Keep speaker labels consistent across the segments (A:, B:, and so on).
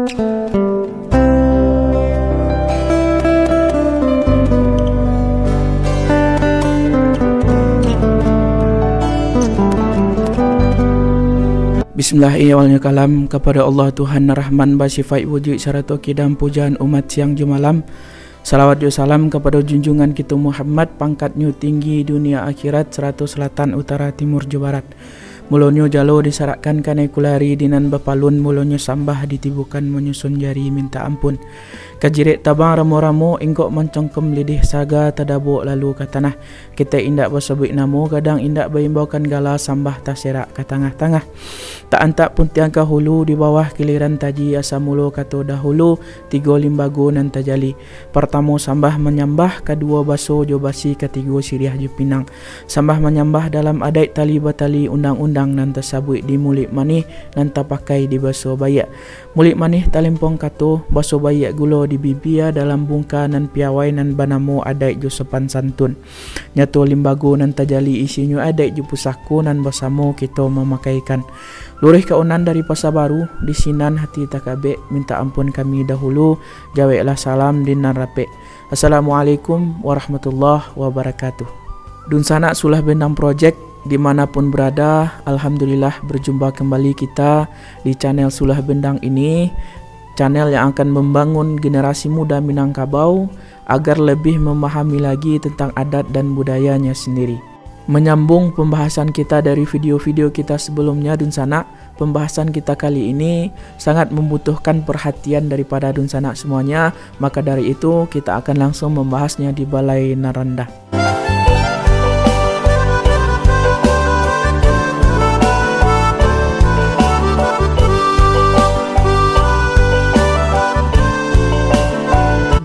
A: Bismillahirrahmanirrahim. Kepada Allah Tuhan Rahman Basifat wujud syaratu dan pujian umat siang jumalam. Salawat dan salam kepada junjungan kita Muhammad, pangkatnya tinggi dunia akhirat, 100 selatan utara timur Jawa Barat. Mulonyo jalo disarakkan kanai kulari dinan bapalun, mulonyo sambah ditibukan menyusun jari minta ampun. Kajirik tabang ramo-ramo ingkok mencongkem lidih saga tadabuk lalu ke tanah. Kita indak bersebut namo, kadang indak berimbaukan gala sambah taserak ke tengah-tengah. Tak antak pun tiang ke hulu, di bawah kiliran taji asa mulu kato dahulu, 3 limbago nan tajali. Pertama sambah menyambah, kedua baso jo basi, ketiga siriah jo pinang. Sambah menyambah dalam adat tali batali undang-undang nan tersabut di mulik manih nan pakai di baso bayak. Mulik manih talimpong kato baso bayak gulo di bibia dalam bungka nan piawai nan banamo adat jo sopan santun. Nyato limbago nan tajali isinya adat jo pusaku nan bersamo kita memakaikan. Lurih kaunan dari Pasar Baru, di sinan hati takabe, minta ampun kami dahulu, jawablah salam dinan rape. Assalamualaikum warahmatullahi wabarakatuh. Dunsana Sulah Bendang Project, dimanapun berada, alhamdulillah berjumpa kembali kita di channel Sulah Bendang ini, channel yang akan membangun generasi muda Minangkabau agar lebih memahami lagi tentang adat dan budayanya sendiri. Menyambung pembahasan kita dari video-video kita sebelumnya, Dunsana, pembahasan kita kali ini sangat membutuhkan perhatian daripada Dunsana semuanya, maka dari itu kita akan langsung membahasnya di Balai Naranda.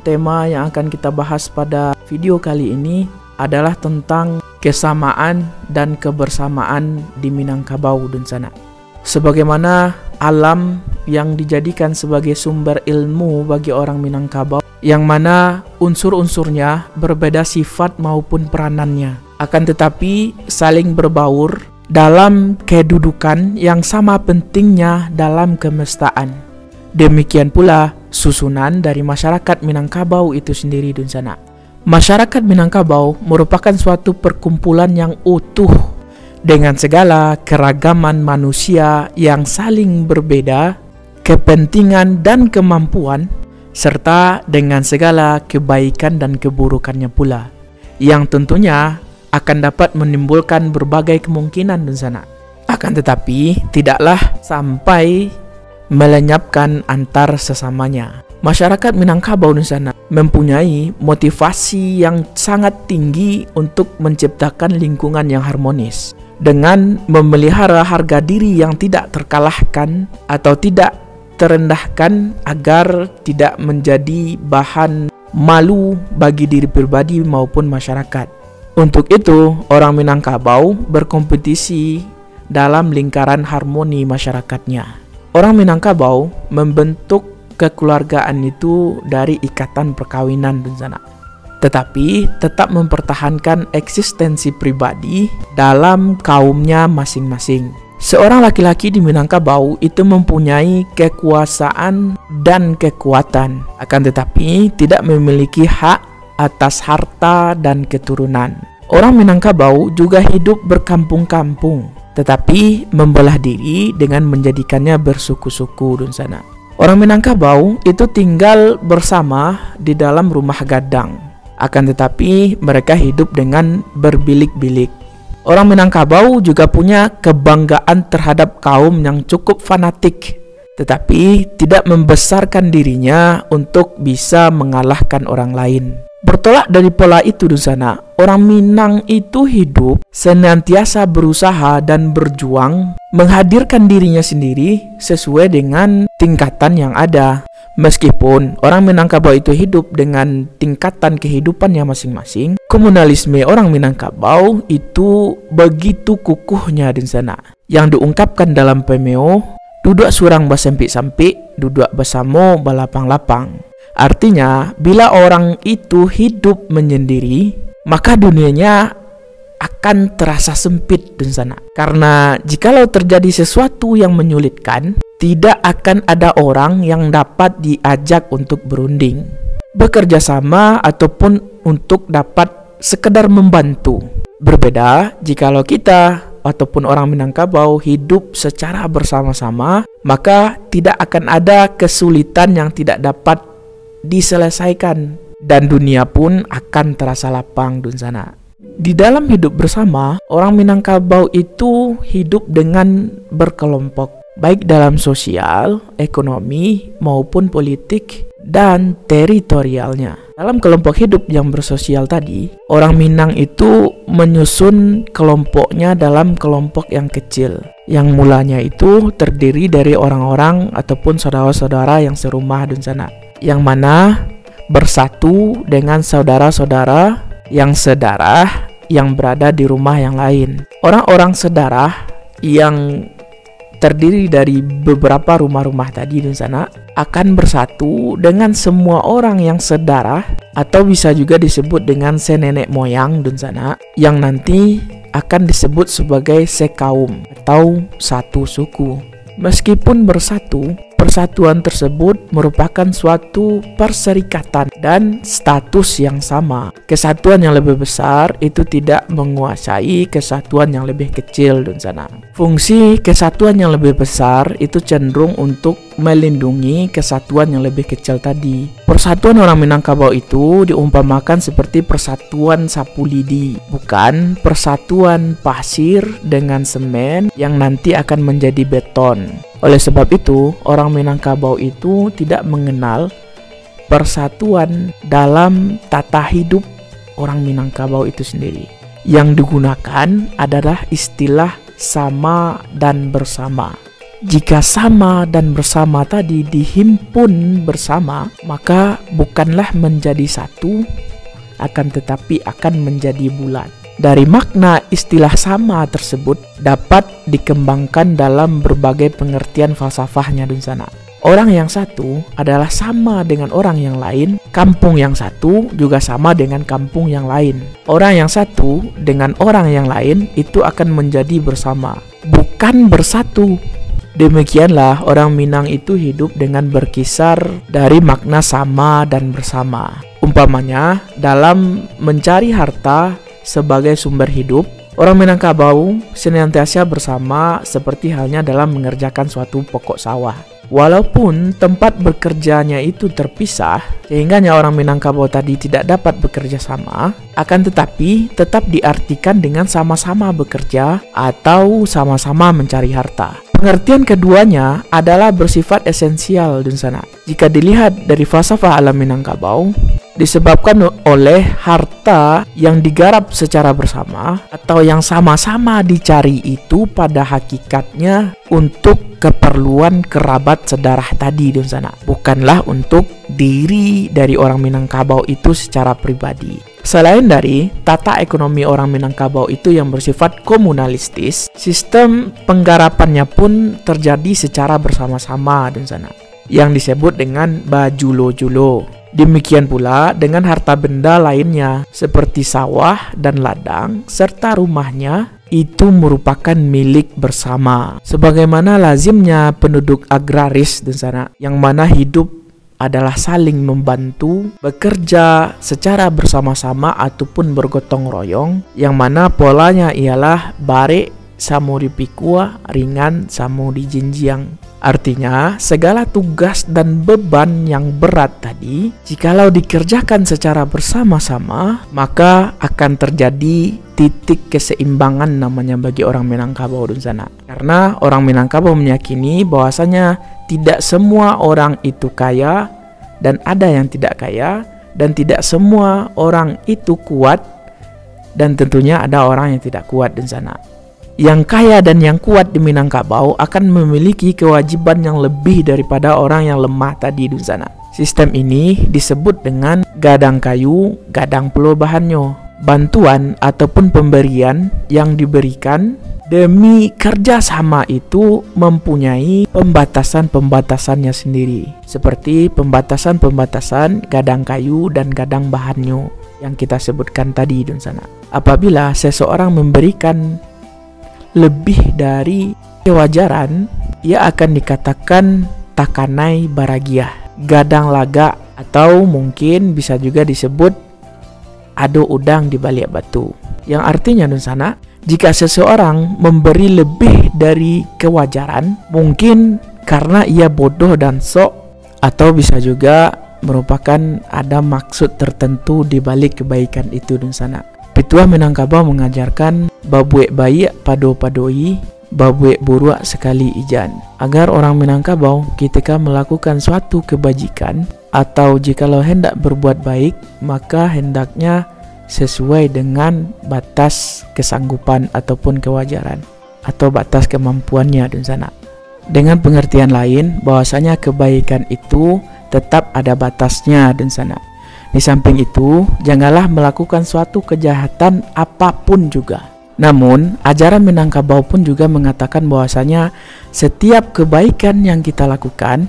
A: Tema yang akan kita bahas pada video kali ini adalah tentang kesamaan dan kebersamaan di Minangkabau, Dunsana. Sebagaimana alam yang dijadikan sebagai sumber ilmu bagi orang Minangkabau, yang mana unsur-unsurnya berbeda sifat maupun peranannya, akan tetapi saling berbaur dalam kedudukan yang sama pentingnya dalam kemestaan. Demikian pula susunan dari masyarakat Minangkabau itu sendiri, Dunsana. Masyarakat Minangkabau merupakan suatu perkumpulan yang utuh dengan segala keragaman manusia yang saling berbeda, kepentingan dan kemampuan, serta dengan segala kebaikan dan keburukannya pula, yang tentunya akan dapat menimbulkan berbagai kemungkinan di sana. Akan tetapi tidaklah sampai melenyapkan antar sesamanya. Masyarakat Minangkabau di sana mempunyai motivasi yang sangat tinggi untuk menciptakan lingkungan yang harmonis dengan memelihara harga diri yang tidak terkalahkan atau tidak terendahkan agar tidak menjadi bahan malu bagi diri pribadi maupun masyarakat. Untuk itu, orang Minangkabau berkompetisi dalam lingkaran harmoni masyarakatnya. Orang Minangkabau membentuk kekeluargaan itu dari ikatan perkawinan di sana, tetapi tetap mempertahankan eksistensi pribadi dalam kaumnya masing-masing. Seorang laki-laki di Minangkabau itu mempunyai kekuasaan dan kekuatan, akan tetapi tidak memiliki hak atas harta dan keturunan. Orang Minangkabau juga hidup berkampung-kampung, tetapi membelah diri dengan menjadikannya bersuku-suku di sana. Orang Minangkabau itu tinggal bersama di dalam rumah gadang, akan tetapi mereka hidup dengan berbilik-bilik. Orang Minangkabau juga punya kebanggaan terhadap kaum yang cukup fanatik, tetapi tidak membesarkan dirinya untuk bisa mengalahkan orang lain. Bertolak dari pola itu di sana, orang Minang itu hidup senantiasa berusaha dan berjuang menghadirkan dirinya sendiri sesuai dengan tingkatan yang ada. Meskipun orang Minangkabau itu hidup dengan tingkatan kehidupannya masing-masing, komunalisme orang Minangkabau itu begitu kukuhnya di sana, yang diungkapkan dalam pemeo, duduk surang basempik-sampik, duduk bersama balapang-lapang. Artinya, bila orang itu hidup menyendiri, maka dunianya akan terasa sempit di sana. Karena jikalau terjadi sesuatu yang menyulitkan, tidak akan ada orang yang dapat diajak untuk berunding, bekerja sama ataupun untuk dapat sekedar membantu. Berbeda jikalau kita ataupun orang Minangkabau hidup secara bersama-sama, maka tidak akan ada kesulitan yang tidak dapat diselesaikan dan dunia pun akan terasa lapang dun sana. Di dalam hidup bersama, orang Minangkabau itu hidup dengan berkelompok, baik dalam sosial, ekonomi, maupun politik dan teritorialnya. Dalam kelompok hidup yang bersosial tadi, orang Minang itu menyusun kelompoknya dalam kelompok yang kecil, yang mulanya itu terdiri dari orang-orang ataupun saudara-saudara yang serumah dun sana, yang mana bersatu dengan saudara-saudara yang sedarah yang berada di rumah yang lain. Orang-orang sedarah yang terdiri dari beberapa rumah-rumah tadi di sana akan bersatu dengan semua orang yang sedarah, atau bisa juga disebut dengan senenek moyang di sana, yang nanti akan disebut sebagai sekaum atau satu suku. Meskipun bersatu, persatuan tersebut merupakan suatu perserikatan dan status yang sama. Kesatuan yang lebih besar itu tidak menguasai kesatuan yang lebih kecil di sana. Fungsi kesatuan yang lebih besar itu cenderung untuk melindungi kesatuan yang lebih kecil tadi. Persatuan orang Minangkabau itu diumpamakan seperti persatuan sapu lidi, bukan persatuan pasir dengan semen yang nanti akan menjadi beton. Oleh sebab itu, orang Minangkabau itu tidak mengenal persatuan dalam tata hidup orang Minangkabau itu sendiri. Yang digunakan adalah istilah sama dan bersama. Jika sama dan bersama tadi dihimpun bersama, maka bukanlah menjadi satu, akan tetapi akan menjadi bulat. Dari makna istilah sama tersebut dapat dikembangkan dalam berbagai pengertian falsafahnya di sana. Orang yang satu adalah sama dengan orang yang lain, kampung yang satu juga sama dengan kampung yang lain. Orang yang satu dengan orang yang lain itu akan menjadi bersama, bukan bersatu. Demikianlah orang Minang itu hidup dengan berkisar dari makna sama dan bersama. Umpamanya dalam mencari harta sebagai sumber hidup, orang Minangkabau senantiasa bersama seperti halnya dalam mengerjakan suatu pokok sawah. Walaupun tempat bekerjanya itu terpisah, sehingga orang Minangkabau tadi tidak dapat bekerja sama, akan tetapi tetap diartikan dengan sama-sama bekerja atau sama-sama mencari harta. Pengertian keduanya adalah bersifat esensial di sana. Jika dilihat dari falsafah alam Minangkabau, disebabkan oleh harta yang digarap secara bersama atau yang sama-sama dicari itu pada hakikatnya untuk keperluan kerabat sedarah tadi di sana, bukanlah untuk diri dari orang Minangkabau itu secara pribadi. Selain dari tata ekonomi orang Minangkabau itu yang bersifat komunalistis, sistem penggarapannya pun terjadi secara bersama-sama di sana, yang disebut dengan bajulo-julo. Demikian pula dengan harta benda lainnya seperti sawah dan ladang serta rumahnya itu merupakan milik bersama. Sebagaimana lazimnya penduduk agraris di sana, yang mana hidup adalah saling membantu, bekerja secara bersama-sama ataupun bergotong royong, yang mana polanya ialah bare samo dipikua, ringan samo dijinjiang. Artinya, segala tugas dan beban yang berat tadi, jikalau dikerjakan secara bersama-sama, maka akan terjadi titik keseimbangan namanya bagi orang Minangkabau di sana. Karena orang Minangkabau meyakini bahwasanya tidak semua orang itu kaya dan ada yang tidak kaya, dan tidak semua orang itu kuat dan tentunya ada orang yang tidak kuat di sana. Yang kaya dan yang kuat di Minangkabau akan memiliki kewajiban yang lebih daripada orang yang lemah tadi di sana. Sistem ini disebut dengan gadang kayu, gadang pulau bahannya. Bantuan ataupun pemberian yang diberikan demi kerjasama itu mempunyai pembatasan-pembatasannya sendiri, seperti pembatasan-pembatasan gadang kayu dan gadang bahannya yang kita sebutkan tadi di sana. Apabila seseorang memberikan lebih dari kewajaran, ia akan dikatakan takanai baragia, gadang laga, atau mungkin bisa juga disebut ado udang di balik batu. Yang artinya Dun Sana, jika seseorang memberi lebih dari kewajaran, mungkin karena ia bodoh dan sok, atau bisa juga merupakan ada maksud tertentu di balik kebaikan itu Dun Sana. Pituah Minangkabau mengajarkan babuek baik pado padoi, babuek buruk sekali ijan. Agar orang Minangkabau ketika melakukan suatu kebajikan atau jikalau hendak berbuat baik, maka hendaknya sesuai dengan batas kesanggupan ataupun kewajaran atau batas kemampuannya Dun Sana. Dengan pengertian lain bahwasanya kebaikan itu tetap ada batasnya Dun Sana. Di samping itu, janganlah melakukan suatu kejahatan apapun juga. Namun, ajaran Minangkabau pun juga mengatakan bahwasanya setiap kebaikan yang kita lakukan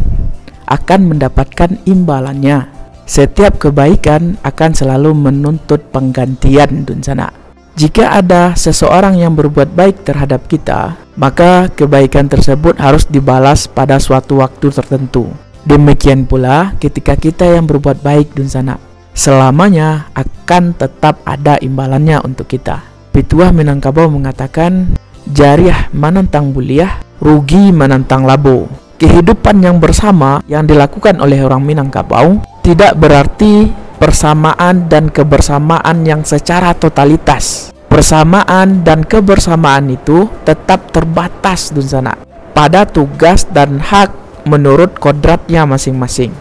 A: akan mendapatkan imbalannya. Setiap kebaikan akan selalu menuntut penggantian Dun Sana. Jika ada seseorang yang berbuat baik terhadap kita, maka kebaikan tersebut harus dibalas pada suatu waktu tertentu. Demikian pula ketika kita yang berbuat baik Dun Sana, selamanya akan tetap ada imbalannya untuk kita. Pituah Minangkabau mengatakan, jariah menantang buliah, rugi menantang labo. Kehidupan yang bersama yang dilakukan oleh orang Minangkabau tidak berarti persamaan dan kebersamaan yang secara totalitas. Persamaan dan kebersamaan itu tetap terbatas Dun Sana pada tugas dan hak menurut kodratnya masing-masing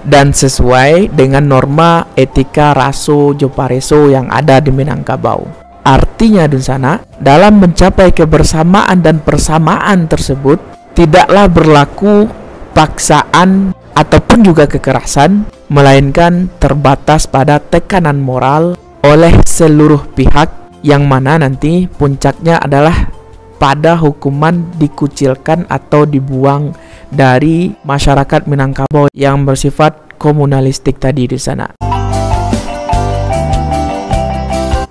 A: dan sesuai dengan norma etika raso jopareso yang ada di Minangkabau. Artinya Dun Sana, dalam mencapai kebersamaan dan persamaan tersebut tidaklah berlaku paksaan ataupun juga kekerasan, melainkan terbatas pada tekanan moral oleh seluruh pihak, yang mana nanti puncaknya adalah pada hukuman dikucilkan atau dibuang dari masyarakat Minangkabau yang bersifat komunalistik tadi di sana.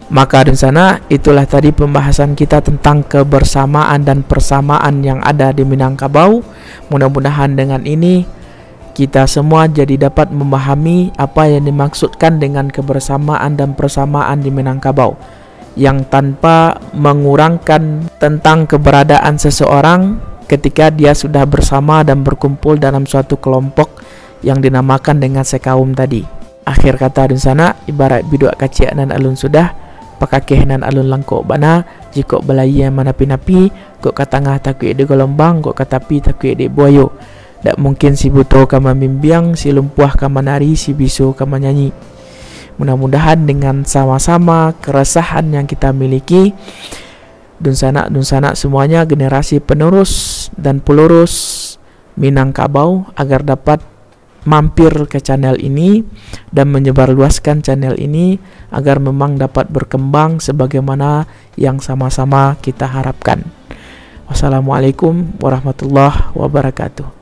A: Maka di sana itulah tadi pembahasan kita tentang kebersamaan dan persamaan yang ada di Minangkabau. Mudah-mudahan dengan ini kita semua jadi dapat memahami apa yang dimaksudkan dengan kebersamaan dan persamaan di Minangkabau, yang tanpa mengurangkan tentang keberadaan seseorang ketika dia sudah bersama dan berkumpul dalam suatu kelompok yang dinamakan dengan sekaum tadi. Akhir kata Dun Sana, ibarat biduk kacik nan alun sudah, pakakeh nan alun langkok bana, jikok belaya manapi-napi, kok katangah takui de gelombang, kok katapi takui de buayo. Tak mungkin si buto kama mimbiang, si lumpuh kama nari, si bisu kama nyanyi. Mudah-mudahan dengan sama-sama keresahan yang kita miliki, Dun Sana semuanya generasi penerus dan pelurus Minangkabau agar dapat mampir ke channel ini dan menyebarluaskan channel ini agar memang dapat berkembang sebagaimana yang sama-sama kita harapkan. Wassalamualaikum warahmatullahi wabarakatuh.